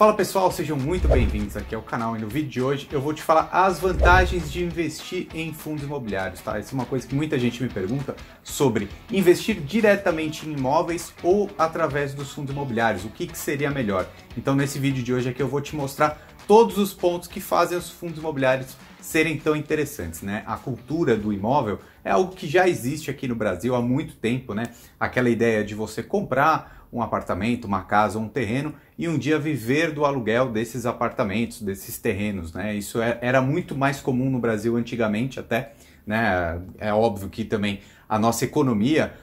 Fala pessoal, sejam muito bem-vindos aqui ao canal e no vídeo de hoje eu vou te falar as vantagens de investir em fundos imobiliários, tá? Essa é uma coisa que muita gente me pergunta sobre investir diretamente em imóveis ou através dos fundos imobiliários, o que seria melhor? Então nesse vídeo de hoje aqui eu vou te mostrar todos os pontos que fazem os fundos imobiliários serem tão interessantes, né? A cultura do imóvel é algo que já existe aqui no Brasil há muito tempo, né? Aquela ideia de você comprar um apartamento, uma casa ou um terreno e um dia viver do aluguel desses apartamentos, desses terrenos, né? Isso era muito mais comum no Brasil antigamente até, né? É óbvio que também a nossa economia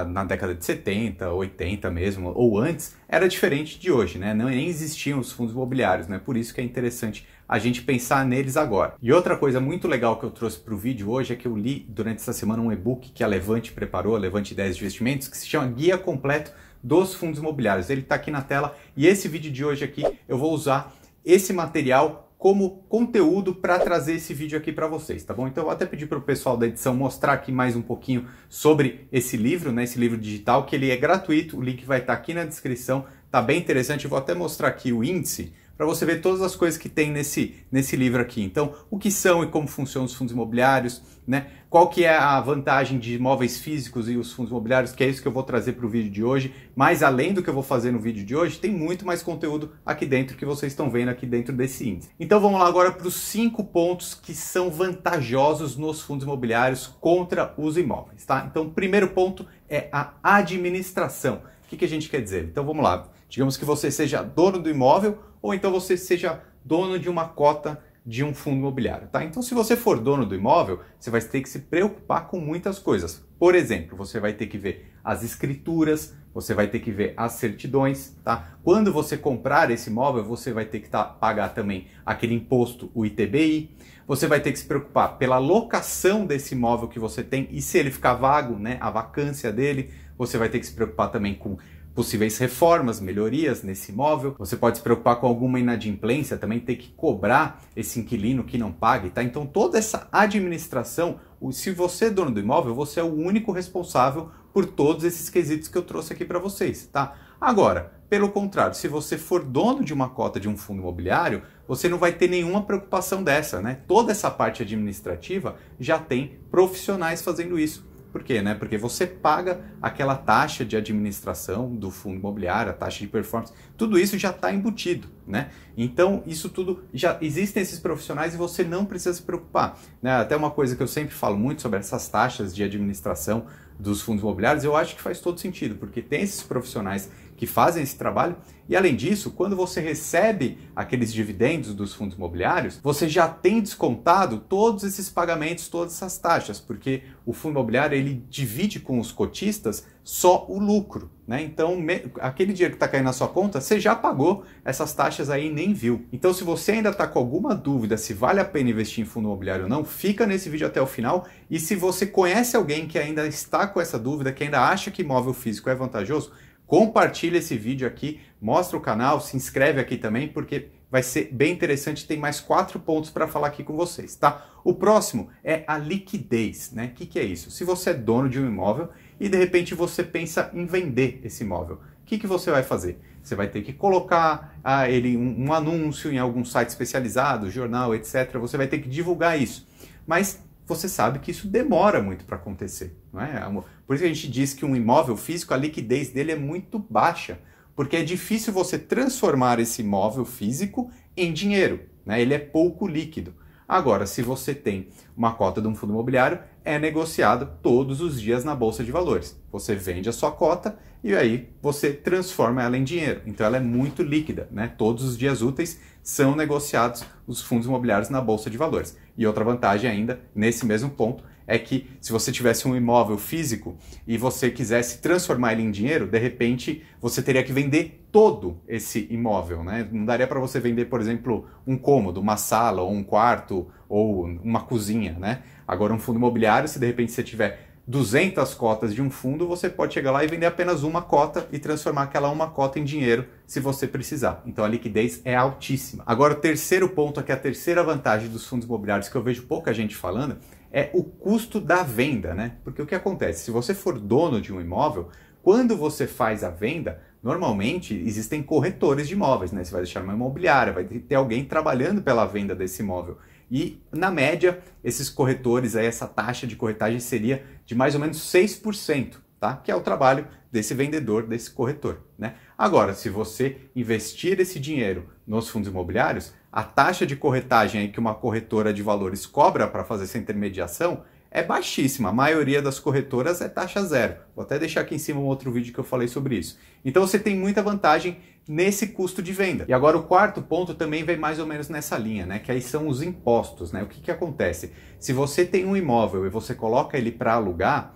na década de 70, 80 mesmo, ou antes, era diferente de hoje, né? Nem existiam os fundos imobiliários, né? Por isso que é interessante a gente pensar neles agora. E outra coisa muito legal que eu trouxe para o vídeo hoje é que eu li durante essa semana um e-book que a Levante preparou, a Levante Ideias de Investimentos, que se chama Guia Completo dos Fundos Imobiliários. Ele está aqui na tela e esse vídeo de hoje aqui eu vou usar esse material como conteúdo para trazer esse vídeo aqui para vocês, tá bom? Então eu vou até pedir para o pessoal da edição mostrar aqui mais um pouquinho sobre esse livro, né? Esse livro digital, que ele é gratuito, o link vai estar aqui na descrição, tá bem interessante. Eu vou até mostrar aqui o índice para você ver todas as coisas que tem nesse livro aqui. Então, o que são e como funcionam os fundos imobiliários, né? Qual que é a vantagem de imóveis físicos e os fundos imobiliários, que é isso que eu vou trazer para o vídeo de hoje. Mas além do que eu vou fazer no vídeo de hoje, tem muito mais conteúdo aqui dentro que vocês estão vendo aqui dentro desse índice. Então vamos lá agora para os 5 pontos que são vantajosos nos fundos imobiliários contra os imóveis, tá? Então, o primeiro ponto é a administração. O que a gente quer dizer? Então vamos lá. Digamos que você seja dono do imóvel ou então você seja dono de uma cota de um fundo imobiliário, tá? Então, se você for dono do imóvel, você vai ter que se preocupar com muitas coisas. Por exemplo, você vai ter que ver as escrituras, você vai ter que ver as certidões, tá? Quando você comprar esse imóvel, você vai ter que pagar também aquele imposto, o ITBI. Você vai ter que se preocupar pela locação desse imóvel que você tem e se ele ficar vago, né, a vacância dele. Você vai ter que se preocupar também com possíveis reformas, melhorias nesse imóvel. Você pode se preocupar com alguma inadimplência, também ter que cobrar esse inquilino que não pague, tá? Então toda essa administração, se você é dono do imóvel, você é o único responsável por todos esses quesitos que eu trouxe aqui para vocês, tá? Agora, pelo contrário, se você for dono de uma cota de um fundo imobiliário, você não vai ter nenhuma preocupação dessa, né? Toda essa parte administrativa já tem profissionais fazendo isso. Por quê? Né? Porque você paga aquela taxa de administração do fundo imobiliário, a taxa de performance, tudo isso já está embutido, né? Então, isso tudo, já existem esses profissionais e você não precisa se preocupar, né? Até uma coisa que eu sempre falo muito sobre essas taxas de administração dos fundos imobiliários, eu acho que faz todo sentido, porque tem esses profissionais que fazem esse trabalho e, além disso, quando você recebe aqueles dividendos dos fundos imobiliários, você já tem descontado todos esses pagamentos, todas essas taxas, porque o fundo imobiliário ele divide com os cotistas só o lucro, né? Então, aquele dinheiro que está caindo na sua conta, você já pagou essas taxas aí e nem viu. Então, se você ainda está com alguma dúvida se vale a pena investir em fundo imobiliário ou não, fica nesse vídeo até o final. E se você conhece alguém que ainda está com essa dúvida, que ainda acha que imóvel físico é vantajoso, compartilha esse vídeo aqui, mostra o canal, se inscreve aqui também, porque vai ser bem interessante. Tem mais 4 pontos para falar aqui com vocês, tá? O próximo é a liquidez, né? O que é isso? Se você é dono de um imóvel e de repente você pensa em vender esse imóvel, o que você vai fazer? Você vai ter que colocar ele um anúncio em algum site especializado, jornal, etc. Você vai ter que divulgar isso. Mas você sabe que isso demora muito para acontecer, não é? Por isso que a gente diz que um imóvel físico, a liquidez dele é muito baixa, porque é difícil você transformar esse imóvel físico em dinheiro, né? Ele é pouco líquido. Agora, se você tem uma cota de um fundo imobiliário, é negociado todos os dias na Bolsa de Valores. Você vende a sua cota e aí você transforma ela em dinheiro. Então ela é muito líquida, né? Todos os dias úteis são negociados os fundos imobiliários na Bolsa de Valores. E outra vantagem ainda, nesse mesmo ponto, é que se você tivesse um imóvel físico e você quisesse transformar ele em dinheiro, de repente você teria que vender todo esse imóvel, né? Não daria para você vender, por exemplo, um cômodo, uma sala, ou um quarto, ou uma cozinha, né? Agora um fundo imobiliário, se de repente você tiver 200 cotas de um fundo, você pode chegar lá e vender apenas uma cota e transformar aquela uma cota em dinheiro se você precisar. Então a liquidez é altíssima. Agora o terceiro ponto, aqui a terceira vantagem dos fundos imobiliários que eu vejo pouca gente falando, é o custo da venda, né? Porque o que acontece? Se você for dono de um imóvel, quando você faz a venda, Normalmente existem corretores de imóveis, né? Você vai deixar uma imobiliária, vai ter alguém trabalhando pela venda desse imóvel. E, na média, esses corretores, aí, essa taxa de corretagem seria de mais ou menos 6%, tá? Que é o trabalho desse vendedor, desse corretor, né? Agora, se você investir esse dinheiro nos fundos imobiliários, a taxa de corretagem aí que uma corretora de valores cobra para fazer essa intermediação é baixíssima. A maioria das corretoras é taxa zero. Vou até deixar aqui em cima um outro vídeo que eu falei sobre isso. Então você tem muita vantagem nesse custo de venda. E agora o quarto ponto também vem mais ou menos nessa linha, né? Que aí são os impostos, né? O que acontece? Se você tem um imóvel e você coloca ele para alugar,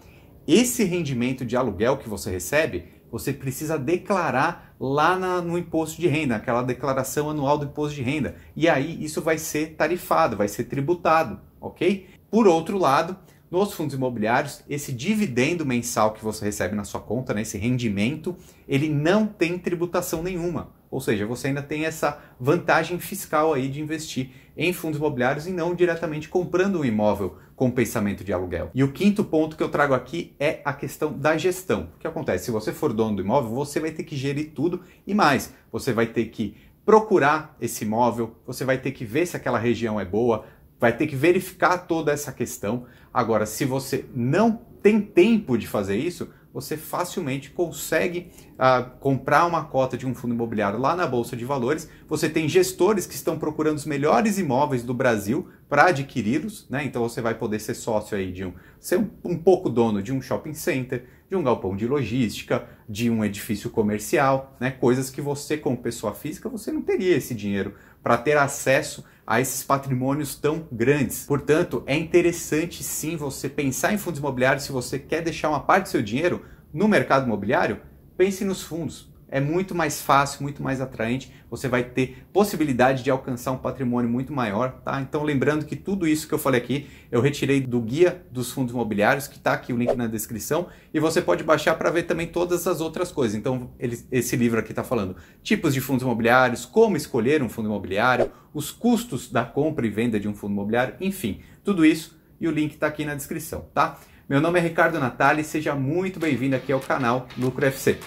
esse rendimento de aluguel que você recebe, você precisa declarar lá no imposto de renda, aquela declaração anual do imposto de renda. E aí isso vai ser tarifado, vai ser tributado, ok? Por outro lado, nos fundos imobiliários, esse dividendo mensal que você recebe na sua conta, né, esse rendimento, ele não tem tributação nenhuma. Ou seja, você ainda tem essa vantagem fiscal aí de investir em fundos imobiliários e não diretamente comprando um imóvel com pensamento de aluguel. E o quinto ponto que eu trago aqui é a questão da gestão. O que acontece? Se você for dono do imóvel, você vai ter que gerir tudo e mais. Você vai ter que procurar esse imóvel, você vai ter que ver se aquela região é boa, vai ter que verificar toda essa questão. Agora, se você não tem tempo de fazer isso, você facilmente consegue comprar uma cota de um fundo imobiliário lá na Bolsa de Valores. Você tem gestores que estão procurando os melhores imóveis do Brasil para adquiri-los, né? Então você vai poder ser sócio aí ser um pouco dono de um shopping center, de um galpão de logística, de um edifício comercial, né? Coisas que você, como pessoa física, você não teria esse dinheiro para ter acesso a esses patrimônios tão grandes. Portanto, é interessante sim você pensar em fundos imobiliários. Se você quer deixar uma parte do seu dinheiro no mercado imobiliário, pense nos fundos. É muito mais fácil, muito mais atraente, você vai ter possibilidade de alcançar um patrimônio muito maior, tá? Então lembrando que tudo isso que eu falei aqui, eu retirei do Guia dos Fundos Imobiliários, que está aqui o link na descrição, e você pode baixar para ver também todas as outras coisas. Então esse livro aqui está falando tipos de fundos imobiliários, como escolher um fundo imobiliário, os custos da compra e venda de um fundo imobiliário, enfim, tudo isso, e o link está aqui na descrição, tá? Meu nome é Ricardo Natali, seja muito bem-vindo aqui ao canal Lucro FC.